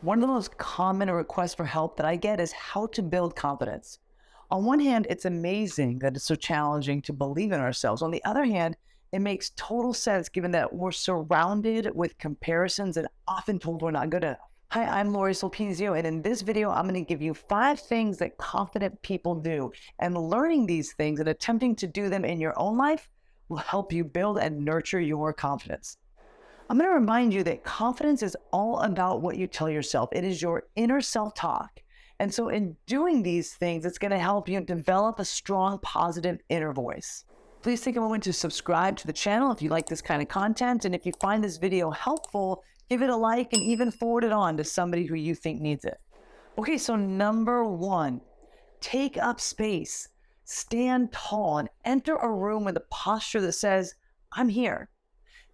One of the most common requests for help that I get is how to build confidence. On one hand, it's amazing that it's so challenging to believe in ourselves. On the other hand, it makes total sense given that we're surrounded with comparisons and often told we're not good enough. Hi, I'm Lori Sulpizio, and in this video, I'm going to give you 5 things that confident people do. And learning these things and attempting to do them in your own life will help you build and nurture your confidence. I'm going to remind you that confidence is all about what you tell yourself. It is your inner self-talk. And so in doing these things, it's going to help you develop a strong, positive inner voice. Please take a moment to subscribe to the channel if you like this kind of content. And if you find this video helpful, give it a like and even forward it on to somebody who you think needs it. Okay, so number 1, take up space. Stand tall and enter a room with a posture that says, I'm here.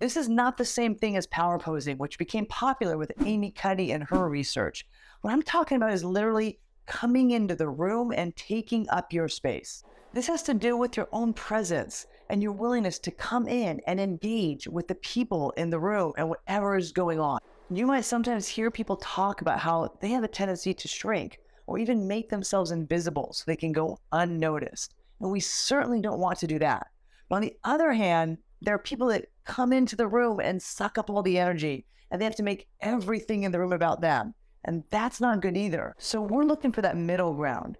This is not the same thing as power posing, which became popular with Amy Cuddy and her research. What I'm talking about is literally coming into the room and taking up your space. This has to do with your own presence and your willingness to come in and engage with the people in the room and whatever is going on. You might sometimes hear people talk about how they have a tendency to shrink or even make themselves invisible so they can go unnoticed. And we certainly don't want to do that. But on the other hand, there are people that come into the room and suck up all the energy, and they have to make everything in the room about them. And that's not good either. So we're looking for that middle ground.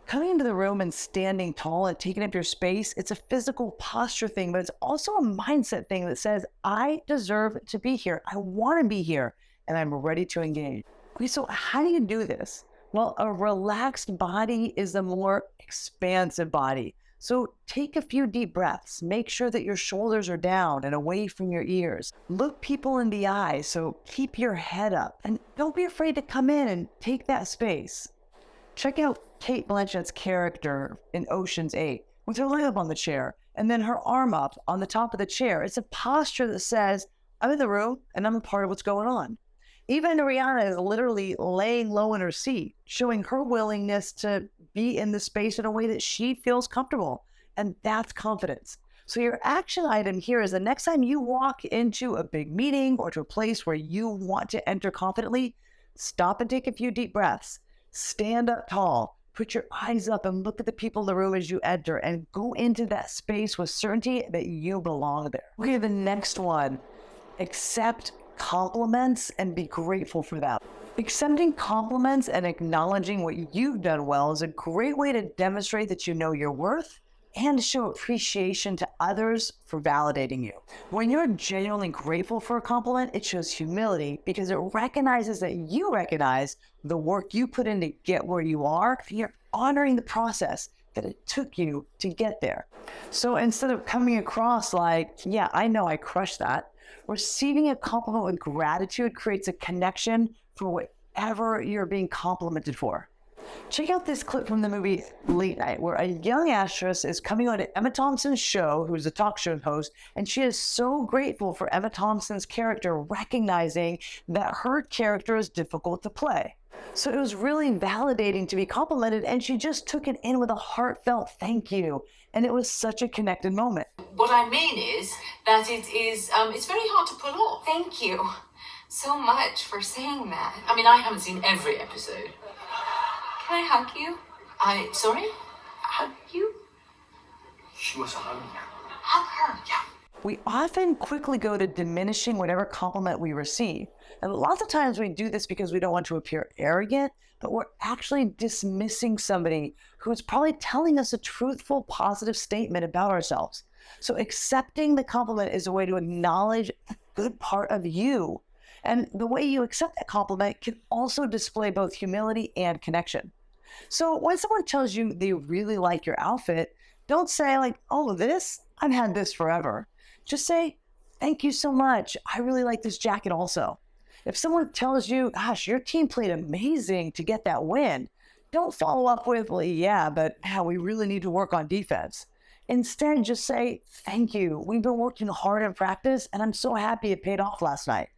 Coming into the room and standing tall and taking up your space, it's a physical posture thing, but it's also a mindset thing that says, I deserve to be here. I want to be here, and I'm ready to engage. Okay, so how do you do this? Well, a relaxed body is a more expansive body. So take a few deep breaths. Make sure that your shoulders are down and away from your ears. Look people in the eyes, so keep your head up. And don't be afraid to come in and take that space. Check out Kate Blanchett's character in Ocean's 8 with her leg up on the chair and then her arm up on the top of the chair. It's a posture that says, I'm in the room and I'm a part of what's going on. Even Rihanna is literally laying low in her seat, showing her willingness to be in the space in a way that she feels comfortable. And that's confidence. So your action item here is the next time you walk into a big meeting or to a place where you want to enter confidently, stop and take a few deep breaths. Stand up tall. Put your eyes up and look at the people in the room as you enter and go into that space with certainty that you belong there. Okay, the next one, accept compliments and be grateful for them. Accepting compliments and acknowledging what you've done well is a great way to demonstrate that you know your worth and to show appreciation to others for validating you. When you're genuinely grateful for a compliment, it shows humility because it recognizes that you recognize the work you put in to get where you are. You're honoring the process that it took you to get there. So instead of coming across like, yeah, I know I crushed that, receiving a compliment with gratitude creates a connection for whatever you're being complimented for. Check out this clip from the movie Late Night, where a young actress is coming on to Emma Thompson's show, who is a talk show host, and she is so grateful for Emma Thompson's character, recognizing that her character is difficult to play. So it was really validating to be complimented, and she just took it in with a heartfelt thank you. And it was such a connected moment. What I mean is that it's very hard to pull off. Thank you so much for saying that. I mean, I haven't seen every episode. Can I hug you? Sorry? Hug you? She wants to hug me. Hug her. Yeah. We often quickly go to diminishing whatever compliment we receive. And lots of times we do this because we don't want to appear arrogant, but we're actually dismissing somebody who is probably telling us a truthful, positive statement about ourselves. So accepting the compliment is a way to acknowledge the good part of you. And the way you accept that compliment can also display both humility and connection. So when someone tells you they really like your outfit, don't say like, oh, I've had this forever. Just say, thank you so much. I really like this jacket also. If someone tells you, gosh, your team played amazing to get that win, don't follow up with, well, yeah, but we really need to work on defense. Instead, just say, thank you. We've been working hard in practice, and I'm so happy it paid off last night.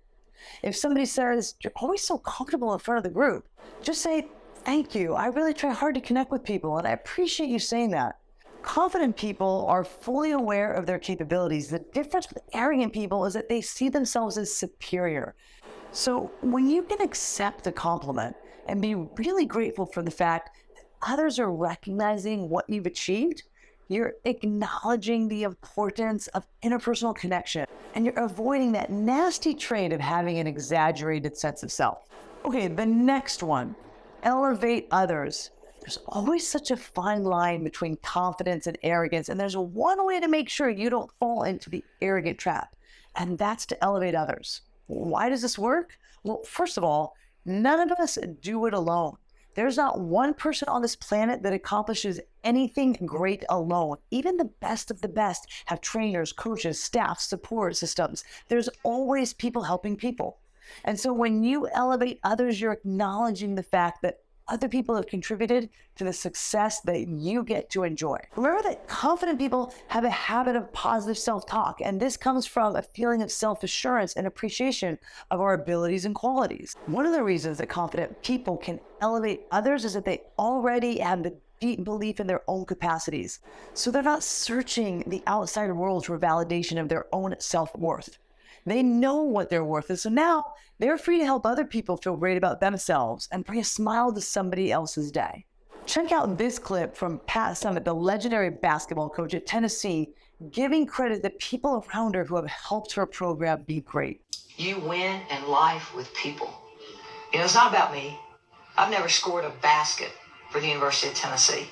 If somebody says, you're always so comfortable in front of the group, just say, thank you. I really try hard to connect with people, and I appreciate you saying that. Confident people are fully aware of their capabilities. The difference with arrogant people is that they see themselves as superior. So when you can accept a compliment and be really grateful for the fact that others are recognizing what you've achieved, you're acknowledging the importance of interpersonal connection and you're avoiding that nasty trait of having an exaggerated sense of self. Okay, the next one, elevate others. There's always such a fine line between confidence and arrogance, and there's one way to make sure you don't fall into the arrogant trap, and that's to elevate others. Why does this work? Well, first of all, none of us do it alone. There's not one person on this planet that accomplishes anything great alone. Even the best of the best have trainers, coaches, staff, support systems. There's always people helping people. And so when you elevate others, you're acknowledging the fact that other people have contributed to the success that you get to enjoy. Remember that confident people have a habit of positive self-talk, and this comes from a feeling of self-assurance and appreciation of our abilities and qualities. One of the reasons that confident people can elevate others is that they already have the deep belief in their own capacities. So they're not searching the outside world for validation of their own self-worth. They know what their worth is, so now they're free to help other people feel great about themselves and bring a smile to somebody else's day. Check out this clip from Pat Summitt, the legendary basketball coach at Tennessee, giving credit to people around her who have helped her program be great. You win in life with people. You know, it's not about me. I've never scored a basket for the University of Tennessee,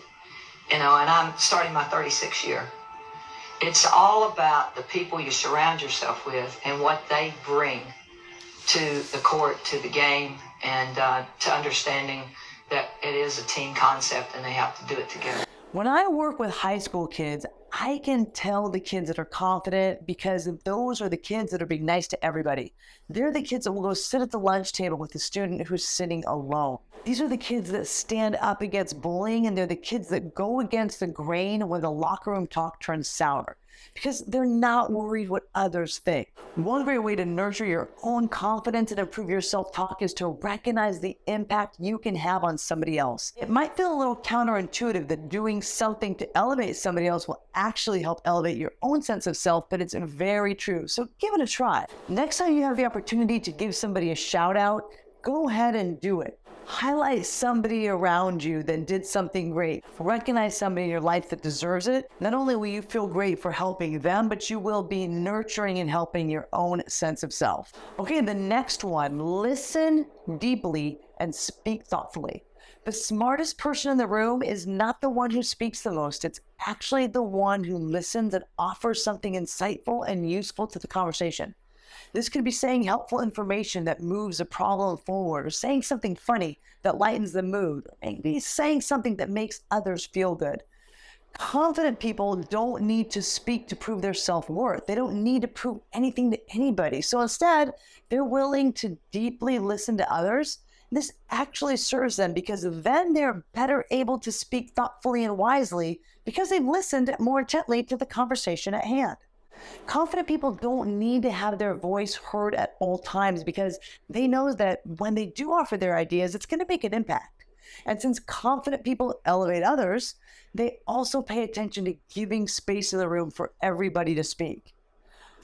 and I'm starting my 36th year. It's all about the people you surround yourself with and what they bring to the court, to the game, and to understanding that it is a team concept and they have to do it together. When I work with high school kids, I can tell the kids that are confident because those are the kids that are being nice to everybody. They're the kids that will go sit at the lunch table with the student who's sitting alone. These are the kids that stand up against bullying, and they're the kids that go against the grain when the locker room talk turns sour because they're not worried what others think. One great way to nurture your own confidence and improve your self-talk is to recognize the impact you can have on somebody else. It might feel a little counterintuitive that doing something to elevate somebody else will actually help elevate your own sense of self, but it's very true. So give it a try. Next time you have the opportunity to give somebody a shout out, go ahead and do it. Highlight somebody around you that did something great. Recognize somebody in your life that deserves it. Not only will you feel great for helping them, but you will be nurturing and helping your own sense of self. Okay, the next one, listen deeply and speak thoughtfully. The smartest person in the room is not the one who speaks the most. It's actually the one who listens and offers something insightful and useful to the conversation. This could be saying helpful information that moves a problem forward, or saying something funny that lightens the mood, or maybe saying something that makes others feel good. Confident people don't need to speak to prove their self-worth. They don't need to prove anything to anybody. So instead, they're willing to deeply listen to others. This actually serves them because then they're better able to speak thoughtfully and wisely because they've listened more intently to the conversation at hand. Confident people don't need to have their voice heard at all times because they know that when they do offer their ideas, it's going to make an impact. And since confident people elevate others, they also pay attention to giving space in the room for everybody to speak.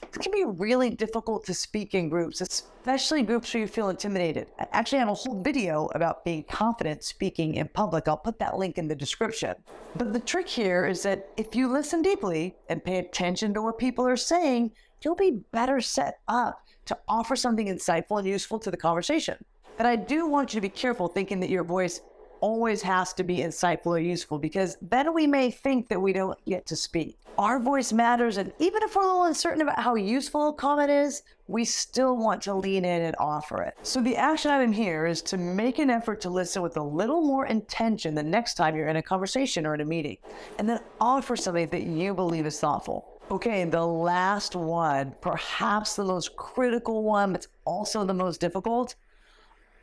It can be really difficult to speak in groups, especially groups where you feel intimidated. I actually have a whole video about being confident speaking in public. I'll put that link in the description. But the trick here is that if you listen deeply and pay attention to what people are saying, you'll be better set up to offer something insightful and useful to the conversation. But I do want you to be careful thinking that your voice always has to be insightful or useful, because then we may think that we don't get to speak. Our voice matters, and even if we're a little uncertain about how useful a comment is, we still want to lean in and offer it. So the action item here is to make an effort to listen with a little more intention the next time you're in a conversation or in a meeting, and then offer something that you believe is thoughtful. Okay, the last one, perhaps the most critical one, but also the most difficult.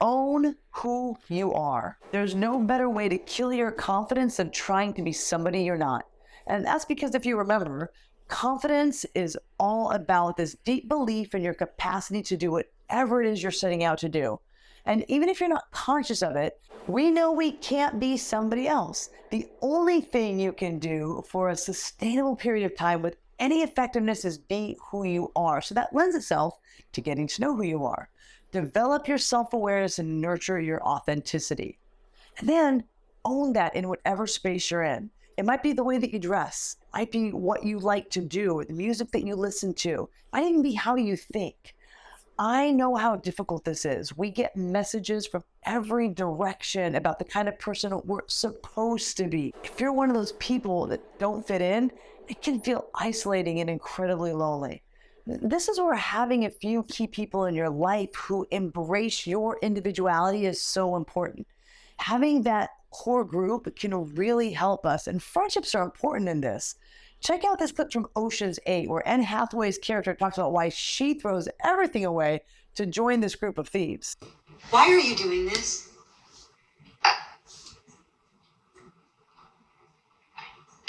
Own who you are. There's no better way to kill your confidence than trying to be somebody you're not. And that's because if you remember, confidence is all about this deep belief in your capacity to do whatever it is you're setting out to do. And even if you're not conscious of it, we know we can't be somebody else. The only thing you can do for a sustainable period of time with any effectiveness is be who you are. So that lends itself to getting to know who you are. Develop your self-awareness and nurture your authenticity. And then own that in whatever space you're in. It might be the way that you dress. It might be what you like to do, or the music that you listen to. It might even be how you think. I know how difficult this is. We get messages from every direction about the kind of person we're supposed to be. If you're one of those people that don't fit in, it can feel isolating and incredibly lonely. This is where having a few key people in your life who embrace your individuality is so important. Having that core group can really help us, and friendships are important in this. Check out this clip from Ocean's 8, where Anne Hathaway's character talks about why she throws everything away to join this group of thieves. Why are you doing this? I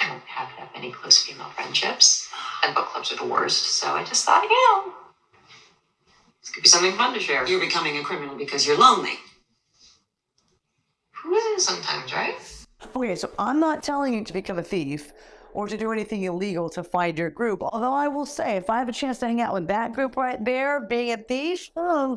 don't have that many close female friendships, and book clubs are the worst, so I just thought, this could be something fun to share. You're becoming a criminal because you're lonely. Who isn't sometimes, right? Okay, so I'm not telling you to become a thief or to do anything illegal to find your group. Although I will say, if I have a chance to hang out with that group right there, being a thief,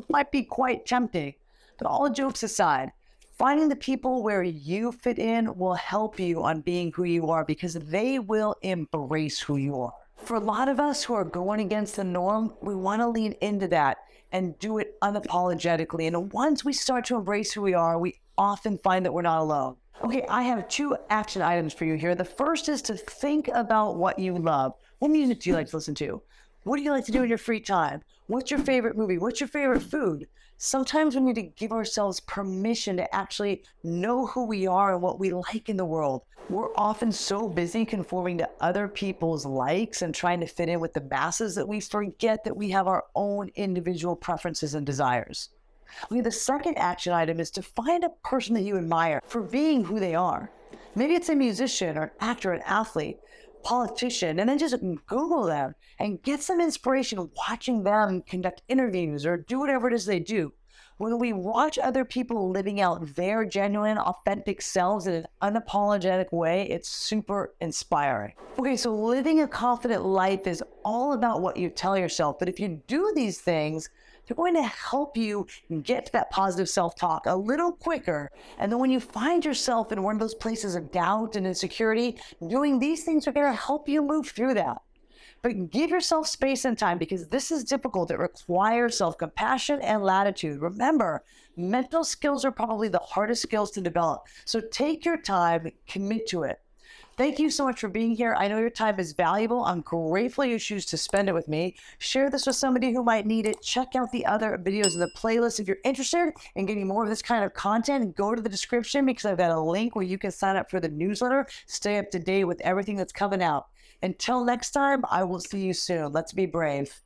might be quite tempting. But all jokes aside, finding the people where you fit in will help you on being who you are, because they will embrace who you are. For a lot of us who are going against the norm, we want to lean into that and do it unapologetically. And once we start to embrace who we are, we often find that we're not alone. Okay, I have 2 action items for you here. The first is to think about what you love. What music do you like to listen to? What do you like to do in your free time? What's your favorite movie? What's your favorite food? Sometimes we need to give ourselves permission to actually know who we are and what we like in the world. We're often so busy conforming to other people's likes and trying to fit in with the masses that we forget that we have our own individual preferences and desires. Okay, the second action item is to find a person that you admire for being who they are. Maybe it's a musician or an actor, an athlete, politician, and then just Google them and get some inspiration watching them conduct interviews or do whatever it is they do. When we watch other people living out their genuine, authentic selves in an unapologetic way, it's super inspiring. Okay, so living a confident life is all about what you tell yourself, but if you do these things, they're going to help you get to that positive self-talk a little quicker. And then when you find yourself in one of those places of doubt and insecurity, doing these things are going to help you move through that. But give yourself space and time, because this is difficult. It requires self-compassion and latitude. Remember, mental skills are probably the hardest skills to develop. So take your time, commit to it. Thank you so much for being here. I know your time is valuable. I'm grateful you choose to spend it with me. Share this with somebody who might need it. Check out the other videos in the playlist. If you're interested in getting more of this kind of content, go to the description, because I've got a link where you can sign up for the newsletter. Stay up to date with everything that's coming out. Until next time, I will see you soon. Let's be brave.